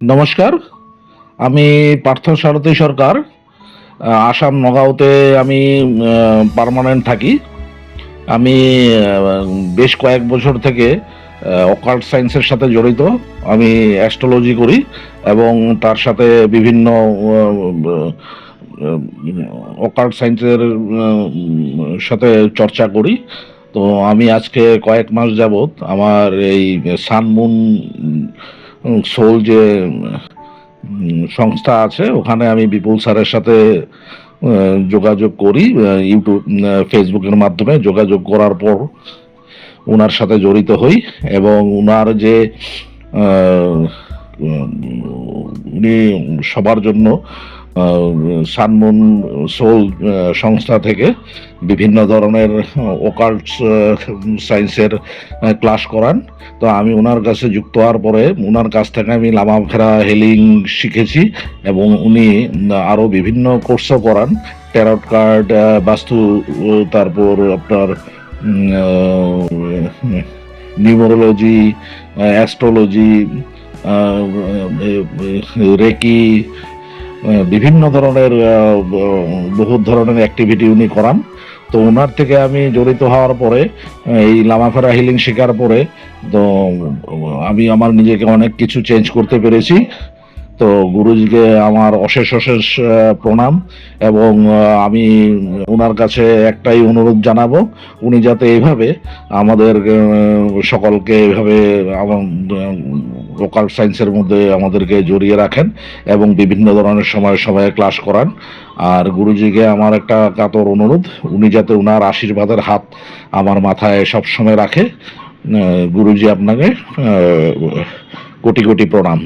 নমস্কার, আমি পার্থসারথী সরকার। আসাম নগাঁওতে আমি পার্মানেন্ট থাকি। আমি বেশ কয়েক বছর থেকে অকাল্ট সায়েন্সের সাথে জড়িত। আমি অ্যাস্ট্রোলজি করি এবং তার সাথে বিভিন্ন অকাল্ট সায়েন্সের সাথে চর্চা করি। তো আমি আজকে কয়েক মাস যাবৎ আমার এই সান মুন সোল যে সংস্থা আছে ওখানে আমি বিপুল স্যারের সাথে যোগাযোগ করি, ইউটিউব ফেসবুকের মাধ্যমে যোগাযোগ করার পর ওনার সাথে জড়িত হই এবং ওনার যে আহ, উনি সবার জন্য সানমুন সোল সংস্থা থেকে বিভিন্ন ধরনের ওকাল্ট সায়েন্সের ক্লাস করান। তো আমি ওনার কাছে যুক্ত হওয়ার পরে ওনার কাছ থেকে আমি লামা ফেরা হেলিং শিখেছি এবং উনি আরও বিভিন্ন কোর্সও করান, ট্যারট কার্ড, বাস্তু, তারপর আপনার নিউমোরোলজি, অ্যাস্ট্রোলজি, রেকি, বিভিন্ন ধরনের বহু ধরনের অ্যাক্টিভিটি উনি করান। তো ওনার থেকে আমি জড়িত হওয়ার পরে এই লামাফেরা হিলিং শেখার পরে তো আমি আমার নিজেকে অনেক কিছু চেঞ্জ করতে পেরেছি। তো গুরুজিকে আমার অশেষ অশেষ প্রণাম এবং আমি ওনার কাছে একটাই অনুরোধ জানাবো, উনি যাতে এইভাবে আমাদের সকলকে এভাবে লোকাল সায়েন্সের মধ্যে আমাদেরকে জড়িয়ে রাখেন এবং বিভিন্ন ধরনের সময়ে সময়ে ক্লাস করান। আর গুরুজিকে আমার একটা কাতর অনুরোধ, উনি যাতে ওনার আশীর্বাদের হাত আমার মাথায় সবসময় রাখে। গুরুজি আপনাকে কোটি কোটি প্রণাম।